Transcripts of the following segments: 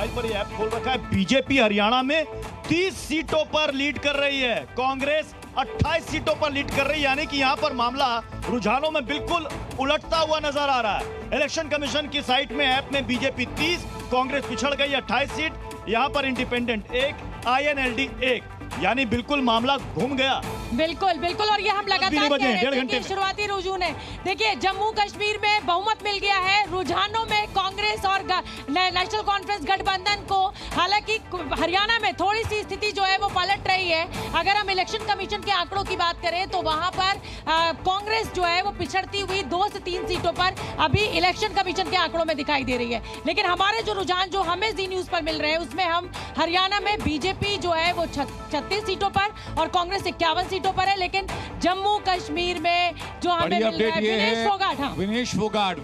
Mobile पर ये app खोल रखा है। बीजेपी हरियाणा में 30 सीटों पर लीड कर रही है, कांग्रेस 28 सीटों पर लीड कर रही है, यानी कि यहां पर मामला रुझानों में बिल्कुल उलटता हुआ नजर आ रहा है। इलेक्शन कमीशन की साइट में ऐप में बीजेपी 30, कांग्रेस पिछड़ गई 28 सीट, यहां पर इंडिपेंडेंट 1, INLD 1, यानी बिल्कुल मामला घूम गया। बिल्कुल बिल्कुल। और ये हम लगातार कह रहे थे कि शुरुआती रुझान है। देखिए जम्मू कश्मीर में बहुमत मिल गया है, रुझानों में कांग्रेस और नेशनल कॉन्फ्रेंस गठबंधन को, हालांकि हरियाणा में थोड़ी सी स्थिति जो है वो पलट रही है। अगर हम इलेक्शन कमीशन के आंकड़ों की बात करें तो वहां पर कांग्रेस जो है वो पिछड़ती हुई 2 से 3 सीटों पर अभी इलेक्शन कमीशन के आंकड़ों में दिखाई दे रही है। लेकिन हमारे जो रुझान जो हमें जी न्यूज पर मिल रहे हैं उसमें हम हरियाणा में बीजेपी जो है वो 36 सीटों पर और कांग्रेस 51 सीटों पर है। लेकिन जम्मू कश्मीर में जो हमें मिल रहा है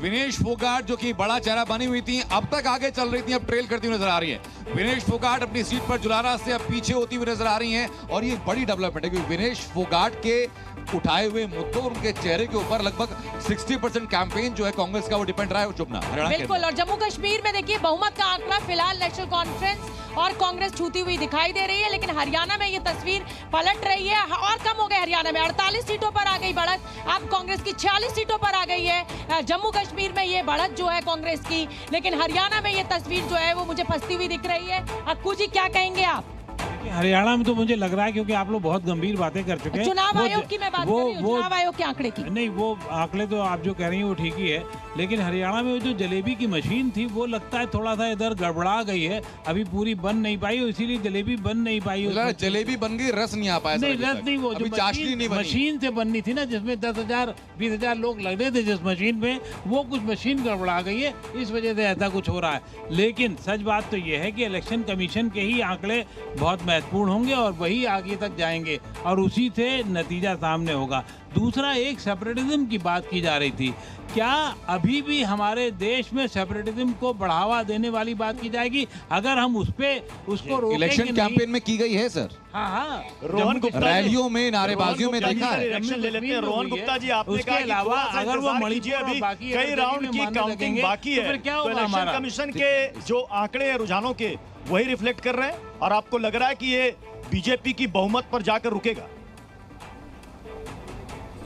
विनेश फोगाट जो कि बड़ा चेहरा बनी हुई थी, अब तक आगे चल रही थी, अब ट्रेल करती हुई नजर आ रही है। विनेश फोगाट अपनी सीट पर जुलारा से अब पीछे होती हुई नजर आ रही हैं और ये बड़ी डेवलपमेंट है क्योंकि विनेश फोगाट के उठाए हुए मुद्दों उनके चेहरे के ऊपर लगभग 60% कैंपेन जो है कांग्रेस का वो डिपेंड रहा है चुपना बिल्कुल। और जम्मू कश्मीर में देखिए बहुमत का आंकड़ा फिलहाल नेशनल कॉन्फ्रेंस और कांग्रेस छूती हुई दिखाई दे रही है, लेकिन हरियाणा में ये तस्वीर पलट रही है और कम हो गए। हरियाणा में 48 सीटों पर आ गई बढ़त, अब कांग्रेस की 46 सीटों पर आ गई है। जम्मू कश्मीर में ये बढ़त जो है कांग्रेस की, लेकिन हरियाणा में ये तस्वीर जो है वो मुझे फंसती हुई दिख रही है। अक्कू जी क्या कहेंगे आप? हरियाणा में तो मुझे लग रहा है क्योंकि आप लोग बहुत गंभीर बातें कर चुके हैं। चुनाव आयोग की मैं बात कर रही हूं, चुनाव आयोग के आंकड़े की नहीं, वो आंकड़े तो आप जो कह रही हैं वो ठीक ही है, लेकिन हरियाणा में जो जलेबी की मशीन थी वो लगता है थोड़ा सा इधर गड़बड़ा गई है, अभी पूरी बन नहीं पाई और इसीलिए जलेबी बन नहीं पाई। जलेबी बन गई, रस नहीं आ पाया। नहीं रस नहीं, वो जो मशीन से बननी थी ना जिसमें 10,000 20,000 लोग लग रहे थे जिस मशीन में, वो कुछ मशीन गड़बड़ा गई है, इस वजह से ऐसा कुछ हो रहा है। लेकिन सच बात तो ये है कि इलेक्शन कमीशन के ही आंकड़े बहुत महत्वपूर्ण होंगे और वही आगे तक जाएंगे और उसी से नतीजा सामने होगा। दूसरा, एक सेपरेटिज्म की बात की जा रही थी, क्या अभी भी हमारे देश में सेपरेटिज्म को बढ़ावा देने वाली बात की जाएगी? अगर हम उसको रोकेंगे इलेक्शन कैंपेन में की गई है सर। हाँ, रोहन गुप्ता रैलियों में, नारेबाजियों में देखा है। इलेक्शन ले लेते हैं। रोहन गुप्ता जी, आपने उसके अलावा अगर वो मणिपुर बाकी कई राउंड की काउंटिंग बाकी है, तो इलेक्शन कमीशन के जो आंकड़े हैं रुझानों के वही रिफ्लेक्ट कर रहे हैं और आपको लग रहा है कि ये बीजेपी की बहुमत पर जाकर रुकेगा?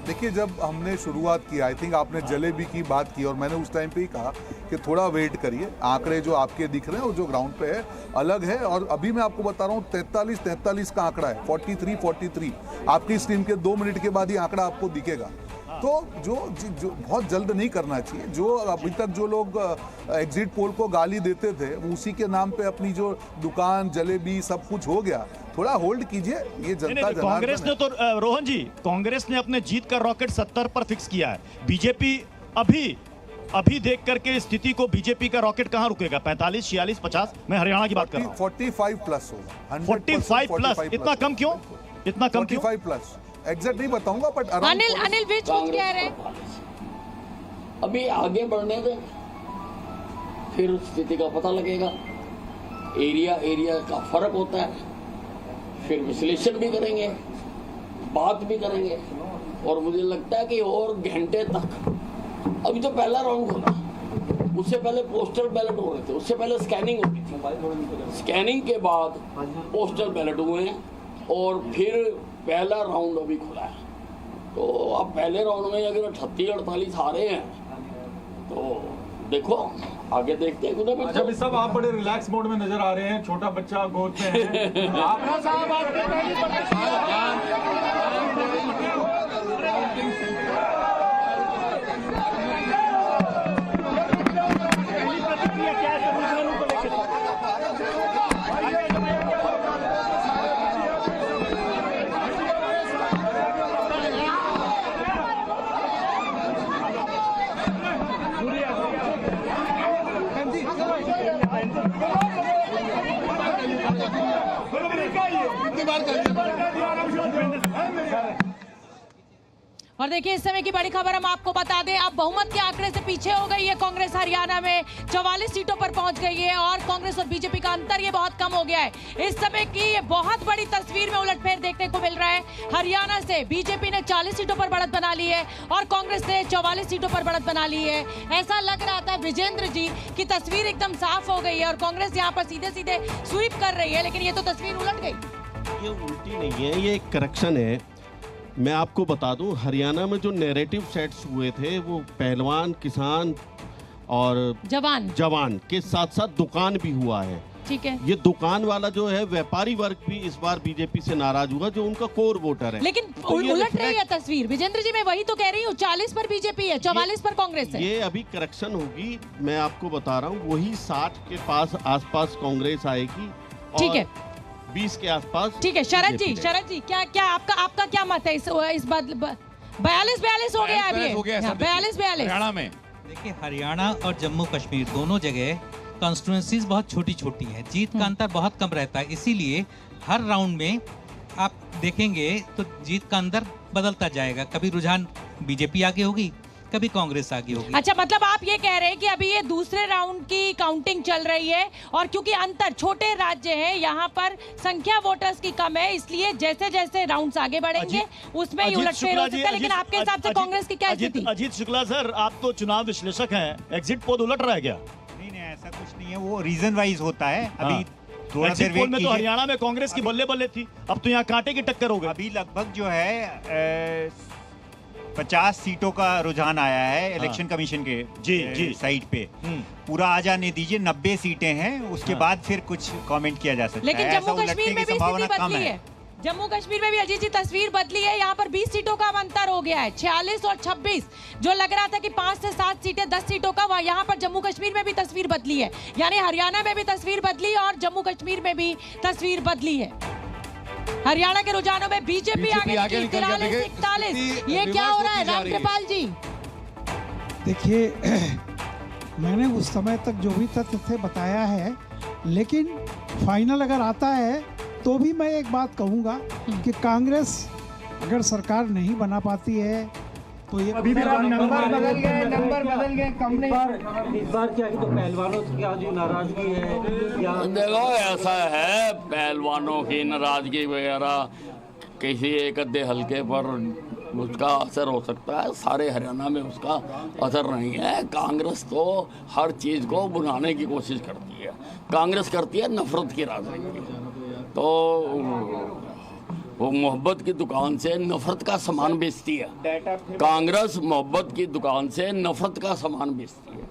देखिए, जब हमने शुरुआत की, आई थिंक आपने जलेबी की बात की और मैंने उस टाइम पे ही कहा कि थोड़ा वेट करिए, आंकड़े जो आपके दिख रहे हैं और जो ग्राउंड पे है अलग है। और अभी मैं आपको बता रहा हूँ 43 का आंकड़ा है, 43 आपकी स्क्रीन के 2 मिनट के बाद ही आंकड़ा आपको दिखेगा। तो जो बहुत जल्द नहीं करना चाहिए। जो अभी तक जो लोग एग्जिट पोल को गाली देते थे, उसी के नाम पे अपनी जो दुकान, जलेबी सब कुछ हो गया, थोड़ा होल्ड कीजिए। ये जनता कांग्रेस ने तो रोहन जी, कांग्रेस ने अपने जीत का रॉकेट 70 पर फिक्स किया है। बीजेपी अभी देख करके स्थिति को बीजेपी का रॉकेट कहां रुकेगा? 45, 46, 50? मैं हरियाणा की बात कर रहा हूं। 45 प्लस होगा। 45 प्लस? इतना कम क्यों? इतना कम क्यों? 45 प्लस एग्जैक्ट नहीं बताऊंगा, बट अनिल बीच कह रहे हैं अभी आगे बढ़ने दें, फिर उस स्थिति का पता लगेगा। एरिया का फर्क होता है, फिर विश्लेषण भी करेंगे, बात भी करेंगे। और मुझे लगता है कि और घंटे तक, अभी तो पहला राउंड होगा, उससे पहले पोस्टल बैलेट हो रहे थे, उससे पहले स्कैनिंग हो रही थी, स्कैनिंग के बाद पोस्टल बैलेट हुए और फिर पहला राउंड अभी खुला है। तो अब पहले राउंड में अगर 38-48 हारे हैं तो देखो आगे देखते हैं। अच्छा, सब आप बड़े रिलैक्स मोड में नजर आ रहे हैं, छोटा बच्चा गोद में है। और देखिए इस समय की बड़ी खबर हम आपको बता दें, अब बहुमत के आंकड़े से पीछे हो गई है कांग्रेस। हरियाणा में 44 सीटों पर पहुंच गई है और कांग्रेस और बीजेपी का अंतर ये बहुत कम हो गया है। इस समय की ये बहुत बड़ी तस्वीर में उलटफेर देखने को मिल रहा है। हरियाणा से बीजेपी ने 40 सीटों पर बढ़त बना ली है और कांग्रेस ने 44 सीटों पर बढ़त बना ली है। ऐसा लग रहा था विजेंद्र जी की तस्वीर एकदम साफ हो गई है और कांग्रेस यहाँ पर सीधे सीधे स्वीप कर रही है, लेकिन ये तो तस्वीर उलट गई। ये उल्टी नहीं है, ये एक करेक्शन है। मैं आपको बता दूं, हरियाणा में जो नैरेटिव सेट्स हुए थे वो पहलवान, किसान और जवान के साथ साथ दुकान भी हुआ है। ठीक है, ये दुकान वाला जो है व्यापारी वर्ग भी इस बार बीजेपी से नाराज हुआ, जो उनका कोर वोटर है। लेकिन तो उलट रही है तस्वीर विजेंद्र जी, मैं वही तो कह रही हूँ। 40 पर बीजेपी है, 44 पर कांग्रेस है। ये अभी करेक्शन होगी, मैं आपको बता रहा हूँ। वही 60 के पास आसपास कांग्रेस आएगी। ठीक है, 20 के आसपास। ठीक है शरद जी क्या आपका क्या मत है इस बात? 42 हो गया अभी, 42 हरियाणा में। देखिए हरियाणा और जम्मू कश्मीर दोनों जगह कॉन्स्टिट्यूएंसीज बहुत छोटी छोटी है, जीत का अंतर बहुत कम रहता है। इसीलिए हर राउंड में आप देखेंगे तो जीत का अंतर बदलता जाएगा। कभी रुझान बीजेपी आगे होगी, कभी कांग्रेस आगे होगी। अच्छा, मतलब आप ये कह रहे हैं कि अभी ये दूसरे राउंड की काउंटिंग चल रही है और क्योंकि अंतर छोटे राज्य है, यहाँ पर संख्या वोटर्स की कम है, इसलिए जैसे जैसे राउंड्स आगे बढ़ेंगे उसमें ही उलटफेर हो सकता है। लेकिन आपके हिसाब से कांग्रेस की क्या स्थिति? अजीत शुक्ला सर, आप तो चुनाव विश्लेषक हैं, एग्जिट पोल उलट रहा है क्या? नहीं, ऐसा कुछ नहीं है, वो रीजन वाइज होता है। अभी थोड़ा एग्जिट पोल में तो हरियाणा में कांग्रेस की बल्ले बल्ले थी, अब तो यहाँ कांटे की टक्कर हो गई। अभी लगभग जो है 50 सीटों का रुझान आया है इलेक्शन कमीशन के जी साइट पे। पूरा आ जाने दीजिए, 90 सीटें हैं, उसके बाद फिर कुछ कमेंट किया जा सकता है। लेकिन जम्मू कश्मीर में भी स्थिति बदली है। जम्मू कश्मीर में भी अजीत जी तस्वीर बदली है। यहाँ पर 20 सीटों का अंतर हो गया है, 46 और 26। जो लग रहा था कि 5 से 7 सीटें 10 सीटों का, वह यहाँ पर जम्मू कश्मीर में भी तस्वीर बदली है। यानी हरियाणा में भी तस्वीर बदली और जम्मू कश्मीर में भी तस्वीर बदली है। हरियाणा के रुझानों में बीजेपी आगे 43-41। ये क्या हो रहा है रामकृपाल जी? देखिए मैंने उस समय तक जो भी तथ्य बताया है, लेकिन फाइनल अगर आता है तो भी मैं एक बात कहूंगा कि कांग्रेस अगर सरकार नहीं बना पाती है तो ये अभी भी नंबर बदल गए कम नहीं। इस बार क्या तो पहलवानों की आज नाराजगी है? देखो ऐसा है, पहलवानों की नाराजगी वगैरह किसी एक अद्धे हल्के पर उसका असर हो सकता है, सारे हरियाणा में उसका असर नहीं है। कांग्रेस तो हर चीज़ को बुलाने की कोशिश करती है। कांग्रेस करती है नफरत की राजनीति, तो वो मोहब्बत की दुकान से नफरत का सामान बेचती है। कांग्रेस मोहब्बत की दुकान से नफरत का सामान बेचती है,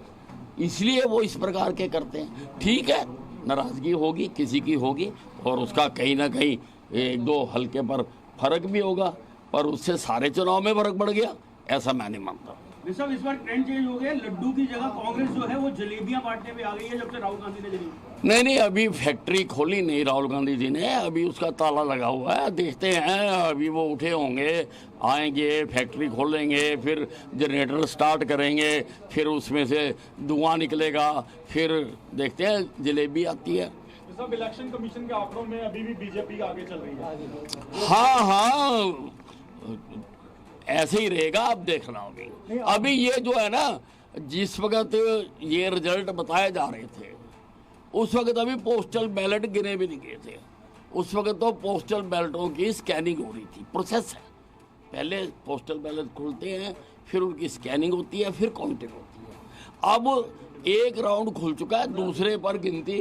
इसलिए वो इस प्रकार के करते हैं। ठीक है, नाराजगी होगी, किसी की होगी, और उसका कहीं ना कहीं 1-2 हल्के पर फर्क भी होगा, पर उससे सारे चुनाव में फर्क पड़ गया, ऐसा मैं नहीं मानता। इस बार ट्रेंड चेंज हो गया, लड्डू की जगह कांग्रेस जो है वो जलेबियां बांटने पे आ गई है जब से राहुल गांधी ने जलेबी। नहीं, अभी फैक्ट्री खोली नहीं राहुल गांधी जी ने, अभी उसका ताला लगा हुआ है। देखते हैं, अभी वो उठे होंगे, आएंगे, फैक्ट्री खोलेंगे, फिर जनरेटर स्टार्ट करेंगे, फिर उसमें से धुआं निकलेगा, फिर देखते हैं जलेबी आती है। सब इलेक्शन कमीशन के आंकड़ों में अभी भी बीजेपी आगे चल रही है। हाँ, ऐसे ही रहेगा, आप देखना। अभी ये जो है ना, जिस वक्त ये रिजल्ट बताए जा रहे थे उस वक्त अभी पोस्टल बैलेट गिने भी नहीं गए थे। उस वक्त तो पोस्टल बैलेटों की स्कैनिंग हो रही थी, प्रोसेस है। पहले पोस्टल बैलेट खुलते हैं, फिर उनकी स्कैनिंग होती है, फिर काउंटिंग होती है। अब एक राउंड खुल चुका है, दूसरे पर गिनती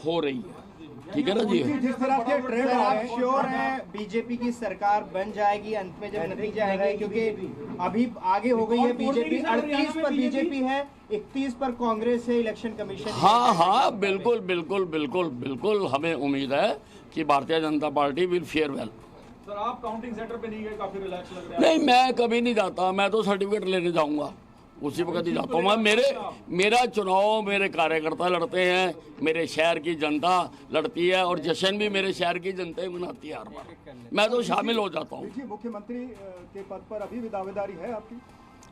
हो रही है। ठीक है ना जी? जिस तरह के ट्रेंड आप श्योर हैं बीजेपी की सरकार बन जाएगी अंत में जब नतीजा आएगा? क्योंकि अभी आगे हो गई है बीजेपी, 38 पर बीजेपी है, 31 पर कांग्रेस है। इलेक्शन कमीशन हाँ, बिल्कुल हमें उम्मीद है कि Bharatiya Janata party will fair well. Sir, आप काउंटिंग सेंटर पे नहीं गए, काफी रिलैक्स लग रहा है। नहीं, मैं कभी नहीं जाता, मैं तो सर्टिफिकेट लेने जाऊंगा, उसी वक्त ही जाता हूँ मैं। मेरा चुनाव मेरे कार्यकर्ता लड़ते हैं, मेरे शहर की जनता लड़ती है, और जश्न भी मेरे शहर की जनता ही मनाती है हर बार। मैं तो शामिल हो जाता हूँ। मुख्यमंत्री के पद पर अभी भी दावेदारी है आपकी?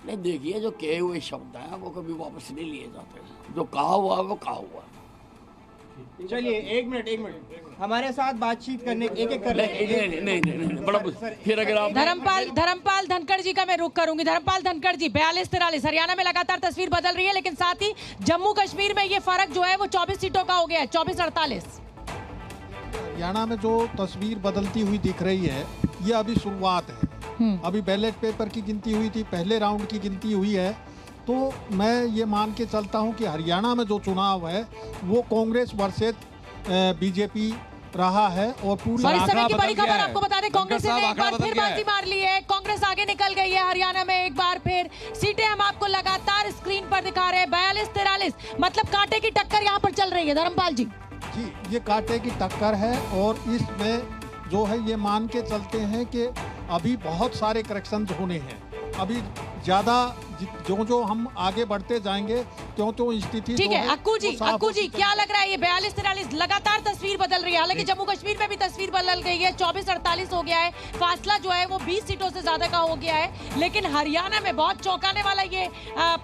नहीं, देखिए, जो कहे हुए शब्द हैं वो कभी वापस नहीं लिए जाते। जो कहा हुआ वो कहा हुआ। चलिए एक मिनट हमारे साथ बातचीत करने एक कर नहीं बड़ा फिर अगर आप धर्मपाल धनखड़ जी का मैं रुख करूंगी। धर्मपाल धनखड़ जी 42-43 हरियाणा में लगातार तस्वीर बदल रही है, लेकिन साथ ही जम्मू कश्मीर में ये फर्क जो है वो 24 सीटों का हो गया है, 24-48। हरियाणा में जो तस्वीर बदलती हुई दिख रही है ये अभी शुरुआत है। अभी बैलेट पेपर की गिनती हुई थी, पहले राउंड की गिनती हुई है, तो मैं ये मान के चलता हूँ कि हरियाणा में जो चुनाव है वो कांग्रेस वर्सेस बीजेपी रहा है। और पूरी समय की बड़ी खबर आपको बता दें, कांग्रेस ने एक बार फिर बाजी मार ली है, कांग्रेस आगे निकल गई है हरियाणा में एक बार फिर। सीटें हम आपको लगातार स्क्रीन पर दिखा रहे हैं, 42-43, मतलब कांटे की टक्कर यहाँ पर चल रही है। धर्मपाल जी ये कांटे की टक्कर है और इसमें जो है ये मान के चलते हैं कि अभी बहुत सारे करेक्शन होने हैं। अभी ज्यादा जो हम आगे बढ़ते जाएंगे त्यों स्थिति ठीक है। अक्कू जी क्या लग रहा है, ये 42-43 लगातार तस्वीर बदल रही है। हालांकि जम्मू कश्मीर में भी तस्वीर बदल गई है, 24-48 हो गया है, फासला जो है वो 20 सीटों से ज्यादा का हो गया है, लेकिन हरियाणा में बहुत चौंकाने वाला ये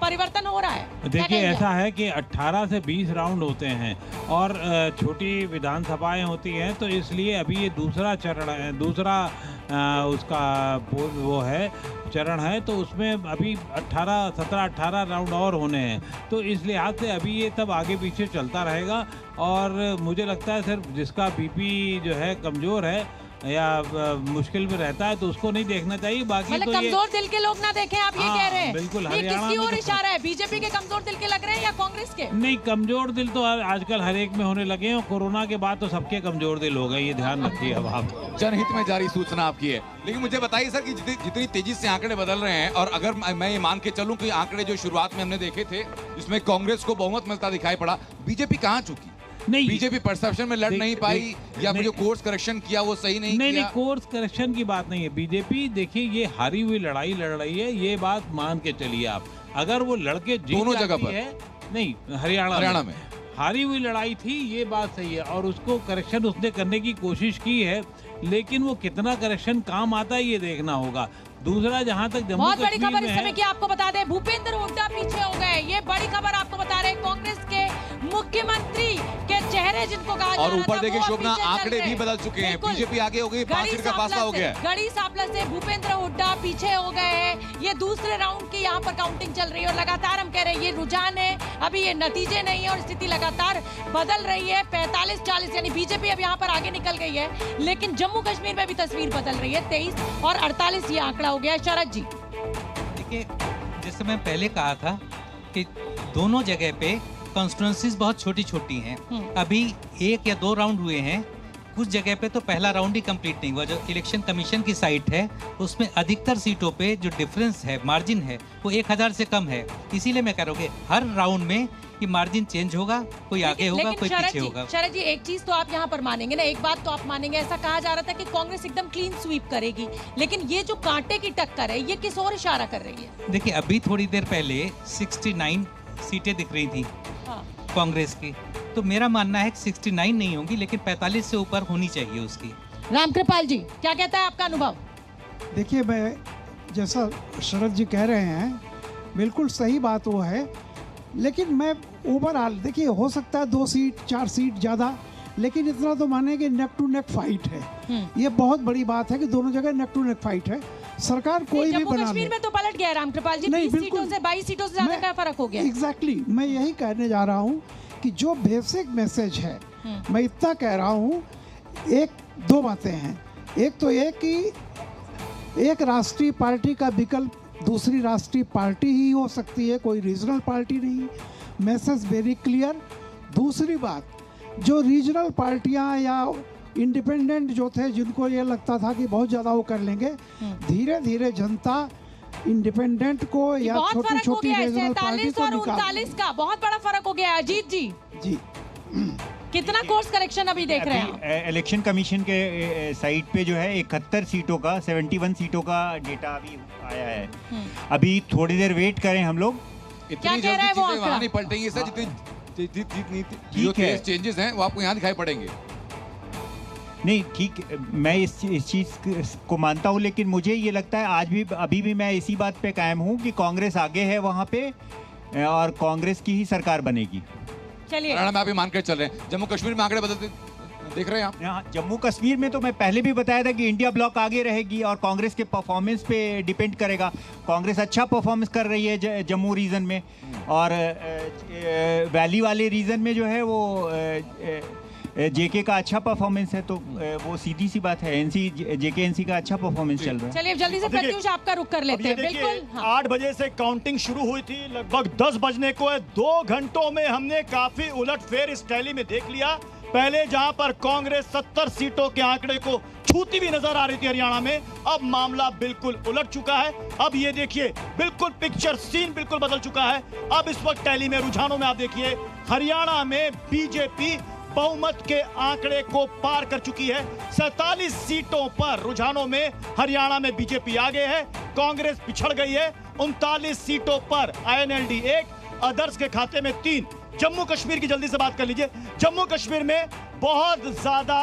परिवर्तन हो रहा है। देखिए ऐसा है कि 18 से 20 राउंड होते हैं और छोटी विधानसभाएं होती हैं, तो इसलिए अभी ये दूसरा चरण है, दूसरा उसका वो है चरण है, तो उसमें अभी 17-18 राउंड और होने हैं, तो इस लिहाज से अभी ये तब आगे पीछे चलता रहेगा। और मुझे लगता है सिर्फ जिसका बीपी जो है कमज़ोर है या मुश्किल में रहता है तो उसको नहीं देखना चाहिए, बाकी तो कमजोर दिल के लोग ना देखें, आप ये कह रहे हैं। बिल्कुल। ये किसकी ओर इशारा है, बीजेपी के कमजोर दिल के लग रहे हैं या कांग्रेस के? नहीं, कमजोर दिल तो आजकल हर एक में होने लगे हैं और कोरोना के बाद तो सबके कमजोर दिल हो गए, ये ध्यान रखिए। अब आप जनहित में जारी सूचना आपकी है, लेकिन मुझे बताइए सर कि जितनी तेजी से आंकड़े बदल रहे हैं, और अगर मैं ये मान के चलूं कि आंकड़े जो शुरुआत में हमने देखे थे जिसमें कांग्रेस को बहुमत मिलता दिखाई पड़ा, बीजेपी कहाँ चुकी? नहीं, बीजेपी परसेप्शन में लड़ नहीं पाई या जो कोर्स करेक्शन किया वो सही नहीं किया? नहीं, कोर्स करेक्शन की बात नहीं है। बीजेपी देखिए ये हारी हुई लड़ाई लड़ रही है, ये बात मान के चलिए आप। अगर वो लड़के दोनों जगह पर है, नहीं हरियाणा में हारी हुई लड़ाई थी, ये बात सही है, और उसको करेक्शन उसने करने की कोशिश की है, लेकिन वो कितना करेक्शन काम आता है ये देखना होगा। दूसरा, जहां तक जम्मू बहुत बड़ी खबर इस समय की आपको बता दें, भूपेंद्र हुड्डा पीछे हो गए, ये बड़ी खबर आपको बता रहे हैं। कांग्रेस के मुख्यमंत्री के चेहरे जिनको कहा और ऊपर देखिए शोभना, आंकड़े भी बदल चुके हैं, बीजेपी आगे हो गई, 5 सीट का फासला हो गया है। गढ़ी सांपला से भूपेंद्र हुड्डा पीछे हो गए हैं। ये दूसरे राउंड की यहाँ पर काउंटिंग चल रही है और लगातार हम कह रहे हैं ये रुझान है, अभी ये नतीजे नहीं है और स्थिति लगातार बदल रही है। 45-40 यानी बीजेपी अब यहाँ पर आगे निकल गई है, लेकिन जम्मू कश्मीर में भी तस्वीर बदल रही है। 23 और 48 ये आंकड़ा हो गया। शरद जी देखिए, जैसे मैं पहले कहा था कि दोनों जगह पे कॉन्स्टिट्यूएंसीज बहुत छोटी छोटी हैं, अभी 1 या 2 राउंड हुए हैं, कुछ जगह पे तो पहला राउंड ही कंप्लीट नहीं हुआ। जो इलेक्शन कमीशन की साइट है उसमें अधिकतर सीटों पे जो डिफरेंस है, मार्जिन है, वो 1000 से कम है। इसीलिए मैं कह रहा हूँ कि हर राउंड में कि मार्जिन चेंज होगा, कोई आगे होगा, कोई पीछे होगा। शरद जी एक चीज तो आप यहाँ पर मानेंगे ना, एक बात तो आप मानेंगे, ऐसा कहा जा रहा था कि कांग्रेस एकदम क्लीन स्वीप करेगी, लेकिन ये जो कांटे की टक्कर है ये किस ओर इशारा कर रही है? देखिए, अभी थोड़ी देर पहले 69 सीटें दिख रही थी कांग्रेस की, तो मेरा मानना है कि 69 नहीं होंगी, लेकिन 45 से ऊपर होनी चाहिए उसकी। रामकृपाल जी क्या कहता है आपका अनुभव? देखिए, मैं जैसा शरद जी कह रहे हैं बिल्कुल सही बात वो है, लेकिन मैं ओवरऑल देखिए हो सकता है 2 सीट 4 सीट ज़्यादा, लेकिन इतना तो माने कि नेक टू नेक फाइट है। ये बहुत बड़ी बात है कि दोनों जगह नेक टू नेक फाइट है। सरकार कोई भी बना ले। कश्मीर में तो पलट गया रामकृपाल जी, 20 सीटों से 22 सीटों से ज्यादा का फर्क हो गया। एग्जैक्टली, मैं यही कहने जा रहा हूँ कि जो बेसिक मैसेज है, मैं इतना कह रहा हूँ, 1-2 बातें हैं। एक तो ये कि एक राष्ट्रीय पार्टी का विकल्प दूसरी राष्ट्रीय पार्टी ही हो सकती है, कोई रीजनल पार्टी नहीं। Message very clear. दूसरी बात, जो रीजनल पार्टियां या इंडिपेंडेंट जो थे, जिनको ये लगता था कि बहुत ज़्यादा वो कर लेंगे, धीरे धीरे जनता इंडिपेंडेंट को या छोटी छोटी रीजनल पार्टी को और 39 का बहुत बड़ा फर्क हो गया है। अजीत जी जी कितना कोर्स करेक्शन अभी देख रहे हैं? इलेक्शन कमीशन के साइट पे जो है 71 सीटों का 71 सीटों का डेटा अभी आया है। अभी थोड़ी देर वेट करें हम लोग। इतनी जल्दी चीजें वहां नहीं पलटेंगी सर, जितनी चेंजेस हैं वो आपको यहाँ दिखाई पड़ेंगे। नहीं ठीक, मैं इस चीज़ को मानता हूँ, लेकिन मुझे ये लगता है आज भी अभी भी मैं इसी बात पे कायम हूँ कि कांग्रेस आगे है वहाँ पे और कांग्रेस की ही सरकार बनेगी। चलिए हरियाणा में आप ये मान कर चल रहे हैं, जम्मू कश्मीर में आंकड़े बदलते देख रहे हैं आप? यहाँ जम्मू कश्मीर में तो मैं पहले भी बताया था कि इंडिया ब्लॉक आगे रहेगी और कांग्रेस के परफॉर्मेंस पे डिपेंड करेगा। कांग्रेस अच्छा परफॉर्मेंस कर रही है जम्मू रीजन में, और वैली वाले रीजन में जो है वो जेके का अच्छा परफॉर्मेंस है, तो वो सीधी सी बात है, जेके-एनसी का अच्छा परफॉर्मेंस चल रहा है। चलिए जल्दी से प्रत्युष आपका रुख कर लेते हैं। बिल्कुल 8 बजे से काउंटिंग शुरू हुई थी, लगभग 10 बजने को है। 2 घंटों में हमने काफी उलटफेर इस टैली में देख लिया। पहले जहां पर कांग्रेस 70 सीटों के आंकड़े को छूती हुई नजर आ रही थी हरियाणा में, अब मामला बिल्कुल उलट चुका है। अब ये देखिए बिल्कुल पिक्चर सीन बिल्कुल बदल चुका है। अब इस वक्त टैली में रुझानों में आप देखिए हरियाणा में बीजेपी बहुमत के आंकड़े को पार कर चुकी है। 47 सीटों पर रुझानों में हरियाणा में बीजेपी आगे है, कांग्रेस पिछड़ गई है। 39 सीटों पर INLD 1, अदर्स के खाते में 3। जम्मू कश्मीर की जल्दी से बात कर लीजिए। जम्मू कश्मीर में बहुत ज्यादा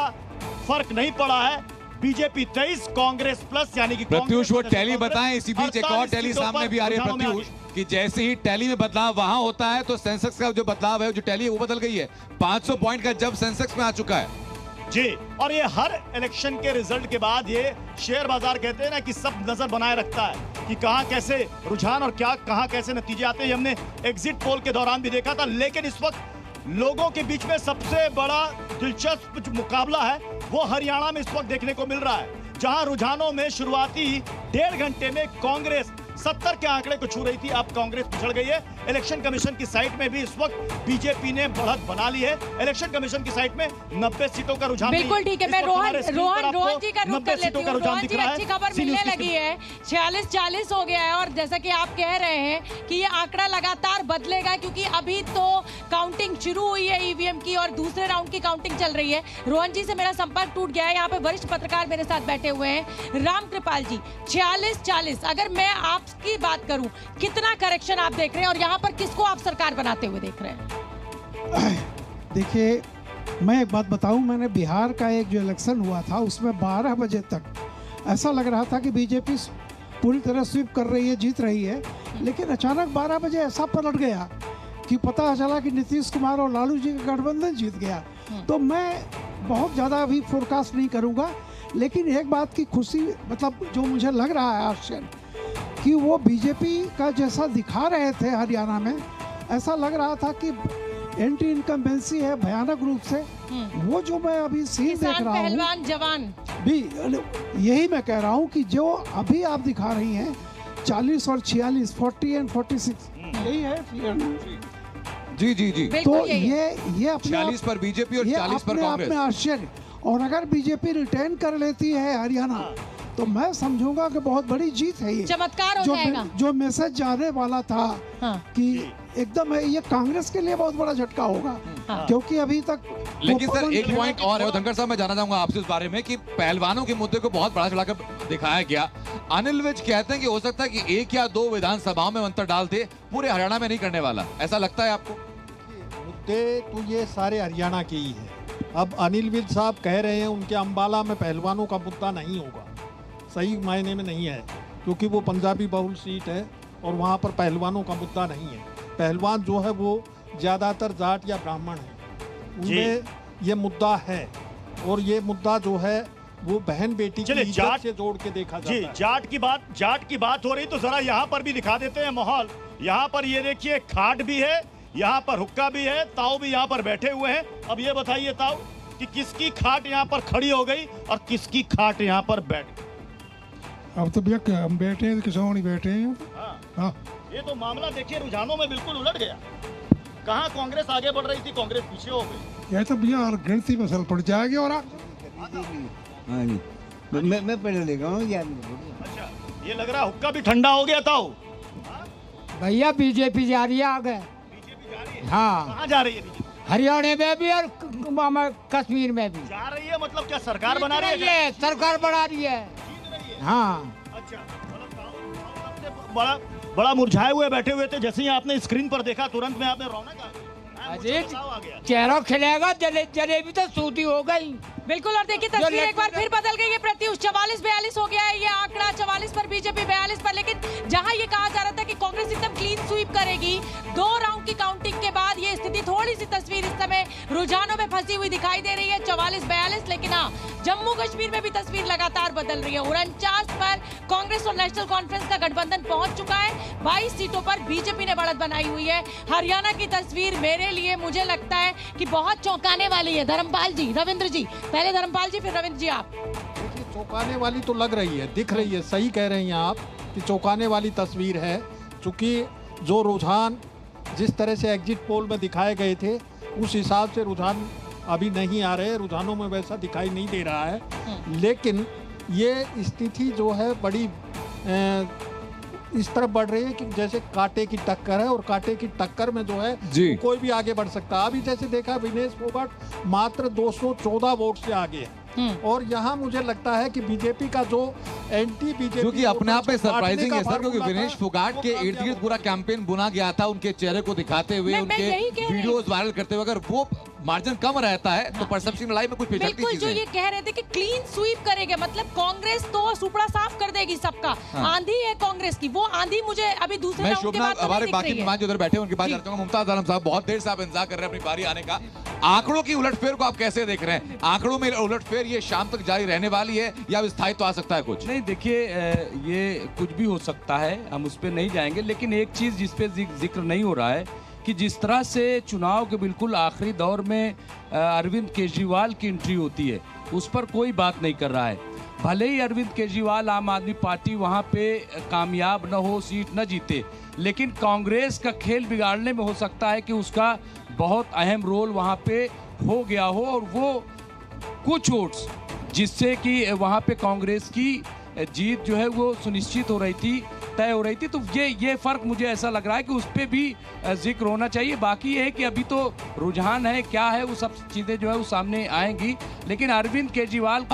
फर्क नहीं पड़ा है, बीजेपी 23, कांग्रेस प्लस, यानी कि प्रत्युष वो टैली बताएं। इसी बीच एक और टैली सामने भी आ रही है प्रत्युष, कि जैसे ही टैली में बदलाव वहां होता है तो सेंसेक्स का जो बदलाव है, जो टैली है वो बदल गई है। 500 पॉइंट का जब सेंसेक्स में आ चुका है जी। और ये हर इलेक्शन के रिजल्ट के बाद ये शेयर बाजार कहते हैं ना कि सब नजर बनाए रखता है कि कहां कैसे रुझान और कहां कैसे नतीजे आते हैं। हमने एग्जिट पोल के दौरान भी देखा था, लेकिन इस वक्त लोगों के बीच में सबसे बड़ा दिलचस्प जो मुकाबला है वो हरियाणा में इस वक्त देखने को मिल रहा है, जहां रुझानों में शुरुआती 1.5 घंटे में कांग्रेस 70 के आंकड़े को छू रही थी, अब कांग्रेस पिछड़ गई है। इलेक्शन कमीशन की साइट में भी इस वक्त बीजेपी ने बढ़त बना ली है। इलेक्शन कमीशन की साइट में 90 सीटों का रुझान बिल्कुल ठीक है। मैं रोहन जी का रुख कर लेती हूँ। रोहन जी अच्छी खबर मिलने लगी है, 46-40 हो गया है, और जैसा कि आप कह रहे हैं कि ये आंकड़ा लगातार बदलेगा, क्योंकि अभी तो काउंटिंग शुरू हुई है ईवीएम की और दूसरे राउंड की काउंटिंग चल रही है। रोहन जी से मेरा संपर्क टूट गया है। यहाँ पे वरिष्ठ पत्रकार मेरे साथ बैठे हुए हैं, राम कृपाल जी। 46-40 अगर मैं आपकी बात करूं, कितना करेक्शन आप देख रहे हैं और यहाँ पर किसको आप सरकार बनाते हुए देख रहे हैं? देखिए, मैं एक बात बताऊं, मैंने बिहार का एक जो इलेक्शन हुआ था उसमें 12 बजे तक ऐसा लग रहा था कि बीजेपी पूरी तरह स्वीप कर रही है, जीत रही है, लेकिन अचानक 12 बजे ऐसा पलट गया कि पता चला कि नीतीश कुमार और लालू जी का गठबंधन जीत गया। तो मैं बहुत ज़्यादा अभी फोरकास्ट नहीं करूँगा, लेकिन एक बात की खुशी, मतलब जो मुझे लग रहा है आश्चर्य, कि वो बीजेपी का जैसा दिखा रहे थे हरियाणा में, ऐसा लग रहा था कि एंटी इनकम्बेंसी है भयानक रूप से। वो जो मैं अभी सीन देख रहा हूँ, पहलवान जवान भी, यही मैं कह रहा हूँ कि जो अभी आप दिखा रही हैं 40 और 46, 40 एंड 46, यही है जी जी जी। तो ये अपने 46 पर बीजेपी और 40 पर कांग्रेस में आश्चर्य। और अगर बीजेपी रिटेन कर लेती है हरियाणा तो मैं समझूंगा कि बहुत बड़ी जीत है ये, चमत्कार हो जाएगा। जो मैसेज जाने वाला था कि एकदम है, ये कांग्रेस के लिए बहुत बड़ा झटका होगा, क्योंकि अभी तक। लेकिन सर एक पॉइंट और है धनखड़ साहब, मैं जानना चाहूंगा आपसे इस बारे में कि पहलवानों के मुद्दे को बहुत बड़ा चढ़ाकर दिखाया गया। अनिल विज कहते हैं कि हो सकता है कि 1 या 2 विधानसभाओं में अंतर डाल दे, पूरे हरियाणा में नहीं करने वाला, ऐसा लगता है आपको? मुद्दे तो ये सारे हरियाणा के ही है। अब अनिल विज साहब कह रहे हैं उनके अंबाला में पहलवानों का मुद्दा नहीं होगा, सही मायने में नहीं है, क्योंकि वो पंजाबी बहुल सीट है और वहाँ पर पहलवानों का मुद्दा नहीं है। पहलवान जो है वो ज़्यादातर जाट या ब्राह्मण है, उनमें ये मुद्दा है, और ये मुद्दा जो है वो बहन बेटी की इज्जत से जोड़ के देखा जाता है। जाट की बात हो रही तो जरा यहाँ पर भी दिखा देते हैं माहौल। यहाँ पर ये देखिए खाट भी है, यहाँ पर हुक्का भी है, ताऊ भी यहाँ पर बैठे हुए हैं। अब ये बताइए ताऊ कि किसकी खाट यहाँ पर खड़ी हो गई और किसकी खाट यहाँ पर बैठ गई? अब तो भैया हम बैठे हैं, किसी नहीं बैठे हैं। हाँ। ये तो मामला देखिए रुझानों में बिल्कुल उलट गया। कहाँ कांग्रेस आगे बढ़ रही थी, कांग्रेस पीछे हो गई। ये तो भैया गिनती में असर पड़ जाएगी। और हाँ जी, मैं पढ़ लेगा हूँ यार। अच्छा, ये लग रहा हुक्का भी ठंडा हो गया था। भैया बीजेपी जा रही है आगे। हाँ, कहाँ जा रही है बीजेपी? हरियाणा में भी और कश्मीर में भी जा रही है। मतलब क्या सरकार बना रही है? सरकार बना रही है। हाँ। अच्छा, बड़ा मुरझाए हुए बैठे हुए थे, जैसे ही आपने स्क्रीन पर देखा तुरंत में आपने रौनक आ गई, चेहरा खिलेगा, जलेबी तो सूती हो गई। बिल्कुल। और देखिए तस्वीर एक बार फिर बदल गई है प्रत्युष, 44-42 हो गया है ये आंकड़ा, 44 पर बीजेपी, 42 पर। लेकिन जहां ये कहा जा रहा था कि कांग्रेस एकदम क्लीन स्वीप करेगी, 2 राउंड की काउंटिंग के बाद ये स्थिति, थोड़ी सी तस्वीर इस समय रुझानों में फंसी हुई दिखाई दे रही है, 44-42। लेकिन हाँ, जम्मू कश्मीर में भी तस्वीर लगातार बदल रही है। 49 पर कांग्रेस और नेशनल कॉन्फ्रेंस का गठबंधन पहुंच चुका है, 22 सीटों पर बीजेपी ने बढ़त बनाई हुई है। हरियाणा की तस्वीर मेरे लिए, मुझे लगता है कि बहुत चौंकाने वाली है। धर्मपाल जी, रविंद्र जी, पहले धर्मपाल जी फिर रविंद्र जी आप। देखिए चौंकाने वाली तो लग रही है, दिख रही है, सही कह रही हैं आप कि चौंकाने वाली तस्वीर है, क्योंकि जो रुझान जिस तरह से एग्जिट पोल में दिखाए गए थे उस हिसाब से रुझान अभी नहीं आ रहे, रुझानों में वैसा दिखाई नहीं दे रहा है। लेकिन ये स्थिति जो है बड़ी इस तरफ बढ़ रही है कि जैसे कांटे की टक्कर है, और कांटे की टक्कर में जो है कोई भी आगे बढ़ सकता है। अभी जैसे देखा विनेश फोगाट मात्र 214 वोट से आगे है, और यहाँ मुझे लगता है कि बीजेपी का जो एंटी बीजेपी, जो कि अपने आप में सरप्राइजिंग है सर, क्योंकि विनेश फोगाट के इर्द गिर्द पूरा कैंपेन बुना गया था, उनके चेहरे को दिखाते हुए, उनके वीडियोस वायरल करते हुए। अगर वो मार्जिन कम रहता है तो परसेप्शन लड़ाई में कुछ पिछड़ती बिल्कुल। जो ये कह रहे थे कि क्लीन स्वीप करेंगे, मतलब कांग्रेस तो सुपड़ा साफ कर देगी सबका। आंधी है कांग्रेस की, वो आंधी मुझे अभी दूसरे राउंड के बाद तो हमारे नहीं बाकी दिख रही है। मेहमान जो उधर बैठे हैं उनके पास चलता हूं। मुमताज आलम साहब, बहुत देर से आप इंतजार कर रहे हैं अपनी बारी आने का। आंकड़ों की उलटफेर को आप कैसे देख रहे हैं? आंकड़ों में उलटफेर ये शाम तक जारी रहने वाली है या स्थायित्व तो आ सकता है कुछ? नहीं, देखिए ये कुछ भी हो सकता है, हम उस पर नहीं जाएंगे। लेकिन एक चीज जिस पे जिक्र नहीं हो रहा है कि जिस तरह से चुनाव के बिल्कुल आखिरी दौर में अरविंद केजरीवाल की एंट्री होती है, उस पर कोई बात नहीं कर रहा है। भले ही अरविंद केजरीवाल, आम आदमी पार्टी वहाँ पे कामयाब न हो, सीट न जीते, लेकिन कांग्रेस का खेल बिगाड़ने में हो सकता है कि उसका बहुत अहम रोल वहाँ पे हो गया हो, और वो कुछ वोट्स जिससे कि वहाँ पे कांग्रेस की जीत जो है वो सुनिश्चित हो रही थी, तय हो रही थी। तो ये फर्क मुझे ऐसा लग रहा है कि उस पर भी जिक्र होना चाहिए। बाकी ये है कि अभी तो रुझान है, क्या है, वो सब चीजें जो है वो सामने आएंगी। लेकिन अरविंद केजरीवाल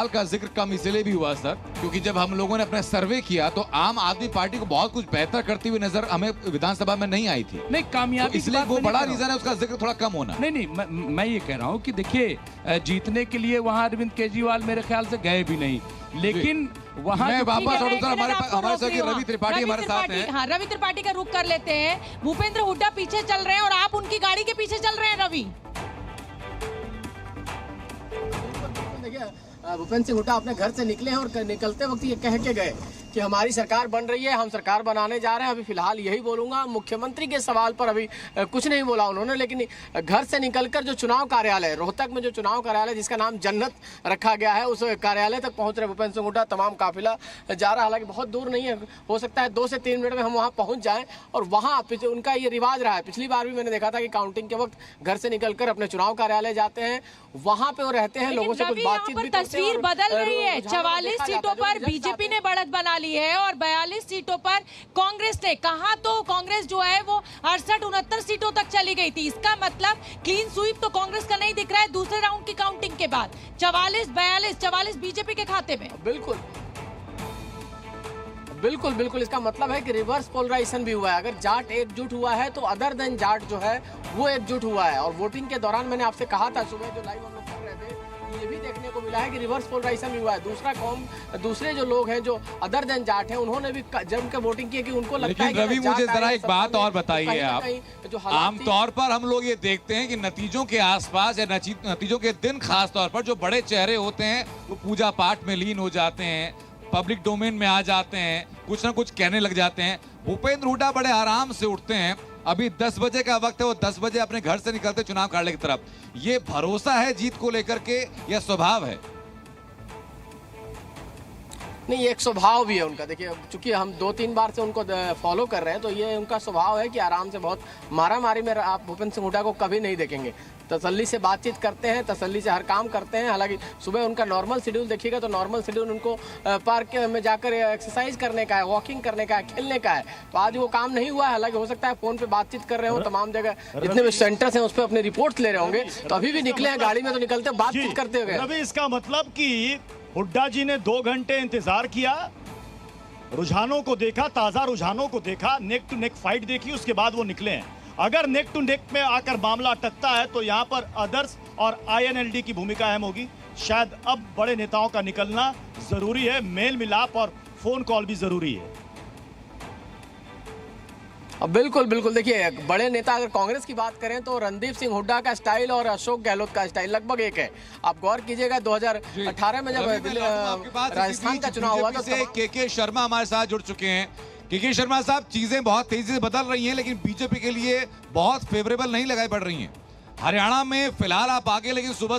का जिक्र कम इसलिए भी हुआ सर, क्योंकि जब हम लोगों ने अपना सर्वे किया तो आम आदमी पार्टी को बहुत कुछ बेहतर करती हुई नजर हमें विधानसभा में नहीं आई थी। नहीं, कामयाबी, इसलिए वो बड़ा रीजन है उसका जिक्र थोड़ा कम होना। नहीं, मैं ये कह रहा हूँ कि देखिए जीतने के लिए वहाँ अरविंद केजरीवाल मेरे ख्याल से गए भी नहीं, लेकिन वहाँ वापस हमारे साथ रवि त्रिपाठी हमारे साथ हैं। हाँ, रवि त्रिपाठी का रुख कर लेते हैं। भूपेंद्र हुड्डा पीछे चल रहे हैं और आप उनकी गाड़ी के पीछे चल रहे हैं। रवि, देखिए भूपेंद्र सिंह हुड्डा अपने घर से निकले हैं और निकलते वक्त ये कह के गए कि हमारी सरकार बन रही है, हम सरकार बनाने जा रहे हैं। अभी फिलहाल यही बोलूंगा। मुख्यमंत्री के सवाल पर अभी कुछ नहीं बोला उन्होंने, लेकिन घर से निकलकर जो चुनाव कार्यालय रोहतक में, जो चुनाव कार्यालय जिसका नाम जन्नत रखा गया है, उस कार्यालय तक पहुंच रहे भूपेंद्र सिंह हुड्डा। तमाम काफिला जा रहा, हालांकि बहुत दूर नहीं है, हो सकता है 2 से 3 मिनट में हम वहाँ पहुँच जाएँ। और वहाँ उनका ये रिवाज रहा है, पिछली बार भी मैंने देखा था कि काउंटिंग के वक्त घर से निकलकर अपने चुनाव कार्यालय जाते हैं, वहाँ पे वो रहते हैं, लोगों से कुछ बातचीत भी करते हैं। तस्वीर बदल रही है। 44 सीटों पर बीजेपी ने बढ़त बना ली है और 42 सीटों पर कांग्रेस ने। कहा तो कांग्रेस जो है वो 68-69 सीटों तक चली गई थी। इसका मतलब क्लीन स्वीप तो कांग्रेस का नहीं दिख रहा है दूसरे राउंड की काउंटिंग के बाद। 44 बीजेपी के खाते में। बिल्कुल इसका मतलब है कि रिवर्स पोलराइजेशन भी हुआ है। अगर जाट एकजुट हुआ है तो अदर देन जाट जो है वो एकजुट हुआ है। और वोटिंग के दौरान मैंने आपसे कहा था सुबह जो लाइव हम लोग कर रहे थे, ये भी देखने को मिला है कि रिवर्स पोलराइजेशन भी हुआ है। दूसरे जो लोग हैं जो अदर देन जाट हैं, उन्होंने भी जम के वोटिंग की कि उनको लगता है कि रवि मुझे जरा एक बात और बताइए आप, आमतौर पर हम लोग ये देखते हैं कि नतीजों के आसपास या नतीजों के दिन खास तौर पर जो बड़े चेहरे होते हैं वो पूजा पाठ में लीन हो जाते हैं, पब्लिक डोमेन में आ जाते हैं, कुछ ना कुछ कहने लग जाते हैं। भूपेंद्र हुड्डा बड़े आराम से उठते हैं। अभी 10 बजे का वक्त है, वो 10 बजे अपने घर से निकलते चुनाव कार्यालय की तरफ। ये भरोसा है जीत को लेकर के या स्वभाव है? नहीं, एक स्वभाव भी है उनका। देखिए चूंकि हम 2-3 बार से उनको फॉलो कर रहे हैं, तो ये उनका स्वभाव है कि आराम से, बहुत मारा मारी में आप भूपेंद्र सिंह हुड्डा को कभी नहीं देखेंगे। तसल्ली से बातचीत करते हैं, तसल्ली से हर काम करते हैं। हालांकि सुबह उनका नॉर्मल शेड्यूल देखिएगा तो नॉर्मल शेड्यूल उनको पार्क में जाकर एक्सरसाइज करने का है, वॉकिंग करने का है, खेलने का है। तो आज वो काम नहीं हुआ है। हालांकि हो सकता है फोन पे बातचीत कर रहे हो, तमाम जगह जितने भी सेंटर्स हैं उस पर अपने रिपोर्ट ले रहे होंगे, तो अभी भी निकले हैं गाड़ी में, तो निकलते बातचीत करते हुए। रवि, इसका मतलब कि हुड्डा जी ने 2 घंटे इंतजार किया, रुझानों को देखा, ताजा रुझानों को देखा, नेक टू नेक फाइट देखी, उसके बाद वो निकले हैं। अगर नेक टू नेक में आकर मामला अटकता है तो यहां पर अदर्स और INLD की भूमिका अहम होगी। शायद अब बड़े नेताओं का निकलना जरूरी है, मेल मिलाप और फोन कॉल भी जरूरी है। अब बिल्कुल बिल्कुल, देखिए बड़े नेता अगर कांग्रेस की बात करें तो रणदीप सिंह हुड्डा का स्टाइल और अशोक गहलोत का स्टाइल लगभग एक है। आप गौर कीजिएगा 2018 में जब राजस्थान का चुनाव हुआ तो के शर्मा हमारे साथ जुड़ चुके हैं। के शर्मा साहब, चीजें बहुत तेजी से बदल रही हैं लेकिन बीजेपी के लिए बहुत फेवरेबल नहीं लगाई पड़ रही हैं। हरियाणा में फिलहाल आप आगे, लेकिन सुबह